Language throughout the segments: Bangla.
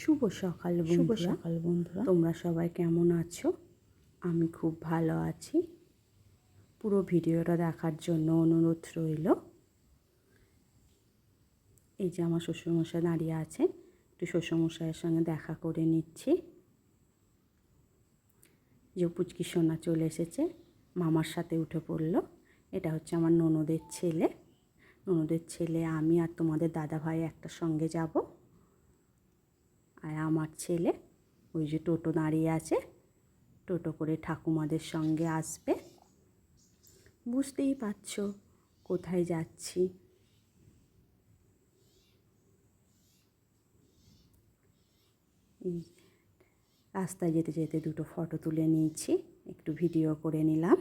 শুভ সকাল বন্ধুরা, তোমরা সবাই কেমন আছো? আমি খুব ভালো আছি। পুরো ভিডিওটা দেখার জন্য অনুরোধ রইল। এই যে আমার শ্বশুরমশাই দাঁড়িয়ে আছে, একটু শ্বশুরমশাইয়ের সঙ্গে দেখা করে নিচ্ছি। যে পুচকি সোনা চলে এসেছে, মামার সাথে উঠে পড়লো। এটা হচ্ছে আমার ননদের ছেলে। আমি আর তোমাদের দাদা ভাই একটা সঙ্গে যাব। আর আমার ছেলে ওই যে টোটো দাঁড়িয়ে আছে, টোটো করে ঠাকুমাদের সঙ্গে আসবে। বুঝতেই পারছো কোথায় যাচ্ছি। রাস্তায় যেতে যেতে দুটো ফটো তুলে নিয়েছি, একটু ভিডিও করে নিলাম।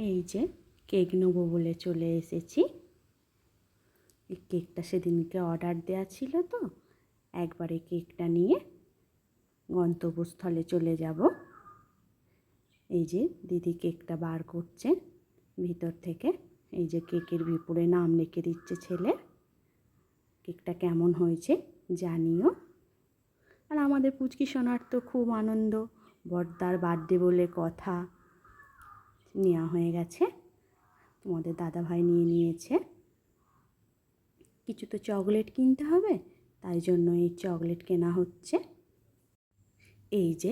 এই যে কেক নেবো বলে চলে এসেছি। এই কেকটা সেদিনকে অর্ডার দেওয়া ছিল, তো একবারে কেকটা নিয়ে গন্তব্যস্থলে চলে যাব। এই যে দিদি কেকটা বার করছে ভিতর থেকে। এই যে কেকের বিপুরে নাম লিখে দিচ্ছে ছেলে। কেকটা কেমন হয়েছে জানিও। আর আমাদের পুচকি সোনার তো খুব আনন্দ, বড়দার বার্থডে বলে কথা, নেওয়া হয়ে গেছে। তোমাদের দাদাভাই নিয়ে নিয়েছে। কিছু তো চকলেট কিনতে হবে, তাই জন্য এই চকলেট কেনা হচ্ছে। এই যে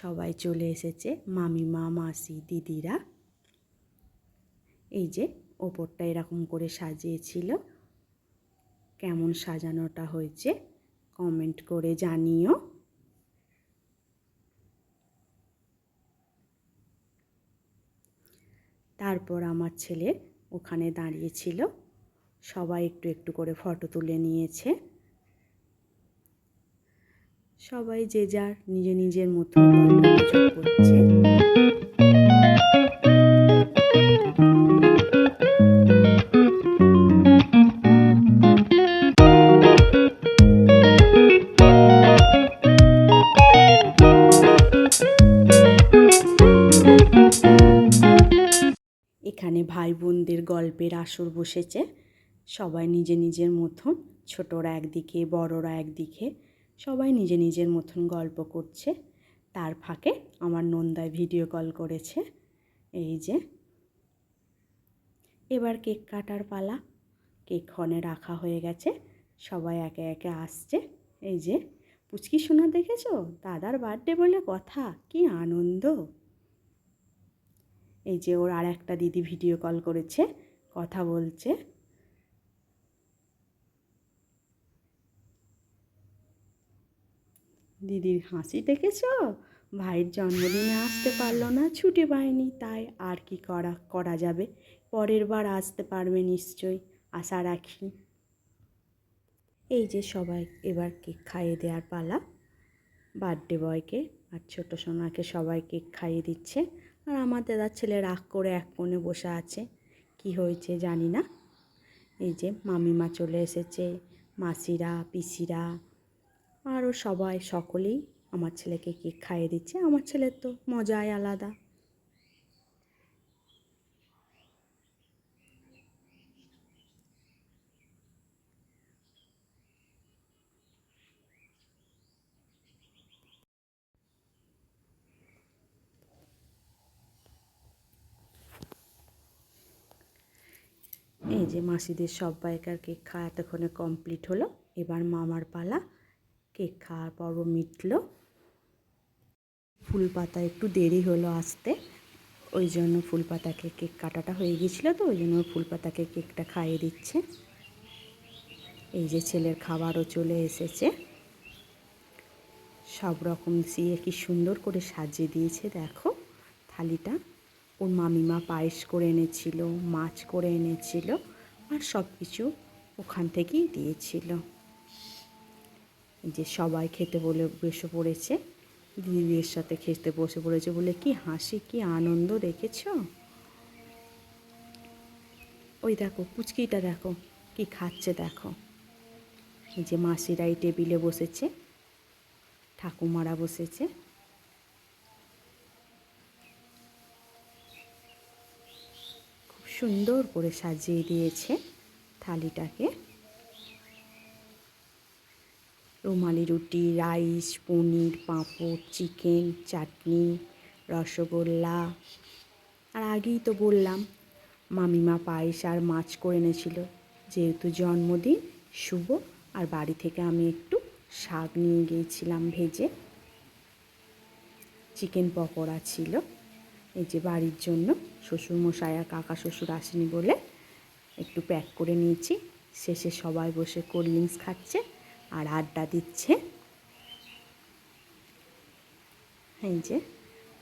সবাই চলে এসেছে, মামিমা, মাসি, দিদিরা। এই যে ওপরটা এরকম করে সাজিয়েছিল। কেমন সাজানোটা হয়েছে কমেন্ট করে জানিও। তারপর আমার ছেলে ওখানে দাঁড়িয়েছিল, সবাই একটু একটু করে ফটো তুলে নিয়েছে। সবাই যে যার নিজের মতো গল্পগুজব করছে। এখানে ভাই বোনদের গল্পের আসর বসেছে। সবাই নিজের মতন, ছোটরা একদিকে, বড়রা একদিকে, সবাই নিজের মতন গল্প করছে। তার ফাঁকে আমার নন্দায় ভিডিও কল করেছে। এই যে এবার কেক কাটার পালা। কেক ক্ষণে রাখা হয়ে গেছে, সবাই একে একে আসছে। এই যে পুচকি সোনা দেখেছো, দাদার বার্থডে বলে কথা, কি আনন্দ। এই যে ওর আর একটা দিদি ভিডিও কল করেছে, কথা বলছে। দিদির হাসি দেখেছো, ভাইয়ের জন্মদিনে আসতে পারলো না, ছুটি পায়নি, তাই আর কি করা যাবে। পরের বার আসতে পারবে নিশ্চয়ই, আশা রাখি। এই যে সবাই এবার কেক খাইয়ে দেওয়ার পালা। বার্থডে বয়কে আর ছোট সোনাকে সবাই কেক খাইয়ে দিচ্ছে। আর আমার দাদার ছেলে রাগ করে এক কোণে বসে আছে, কি হয়েছে জানি না। এই যে মামিমা চলে এসেছে, মাসিরা, পিসিরা, আরও সবাই, সকলেই আমার ছেলেকে কেক খাইয়ে দিচ্ছে। আমার ছেলের তো মজাই আলাদা। এই যে মাসিদের সবাইকার কেক খাওয়া এতক্ষণে কমপ্লিট হলো। এবার মামার পালা। কেক খাওয়ার পর্ব মিটলো। ফুল পাতা একটু দেরি হলো আসতে, ওই জন্য ফুল পাতাকে কেক কাটাটা হয়ে গিয়েছিলো, তো ওই জন্য ফুল পাতাকে কেকটা খাইয়ে দিচ্ছে। এই যে ছেলের খাবারও চলে এসেছে। সব রকম দিয়ে কি সুন্দর করে সাজিয়ে দিয়েছে দেখো থালিটা। ওর মামিমা পায়েস করে এনেছিল, মাছ করে এনেছিল, আর সব কিছু ওখান থেকেই দিয়েছিল। যে সবাই খেতে বসে পড়েছে, দিদিদের সাথে খেতে বসে পড়েছে বলে কি হাসি, কি আনন্দ দেখেছ। ওই দেখো পুচকিটা দেখো কি খাচ্ছে দেখো। এই যে মাসিরা এই টেবিলে বসেছে, ঠাকুমারা বসেছে। খুব সুন্দর করে সাজিয়ে দিয়েছে থালিটাকে। রুমালি রুটি, রাইস, পনির, পাঁপড়, চিকেন, চাটনি, রসগোল্লা। আর আগেই তো বললাম মামিমা পায়েস আর মাছ করে এনেছিল, যেহেতু জন্মদিন শুভ। আর বাড়ি থেকে আমি একটু শাক নিয়ে গিয়েছিলাম ভেজে। চিকেন পকোড়া ছিল এই যে বাড়ির জন্য। শ্বশুরমশাই আর কাকা শ্বশুর আসেনি বলে একটু প্যাক করে নিয়েছি। শেষে সবাই বসে কোল্ড ড্রিঙ্কস খাচ্ছে আর আড্ডা দিচ্ছে। এই যে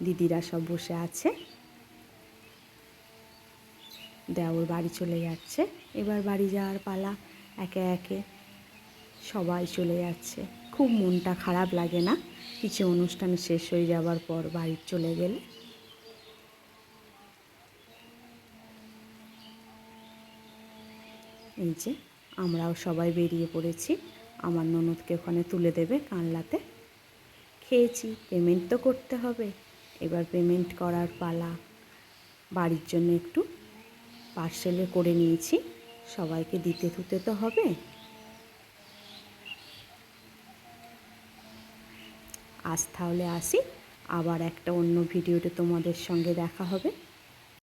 দিদিরা সব বসে আছে। দেওর বাড়ি চলে যাচ্ছে, এবার বাড়ি যাওয়ার পালা। একে একে সবাই চলে যাচ্ছে। খুব মনটা খারাপ লাগে না কিছু অনুষ্ঠান শেষ হয়ে যাবার পর বাড়ি চলে গেলে? এই যে আমরাও সবাই বেরিয়ে পড়েছি। আমার ননদকে ওখানে তুলে দেবে কানলাতে। খেয়েছি, পেমেন্ট তো করতে হবে। এবার পেমেন্ট করার পালা। বাড়ির জন্য একটু পার্সেলে করে নিয়েছি, সবাইকে দিতে থুতে তো হবে। আজ তাহলে আসি, আবার একটা অন্য ভিডিওতে তোমাদের সঙ্গে দেখা হবে।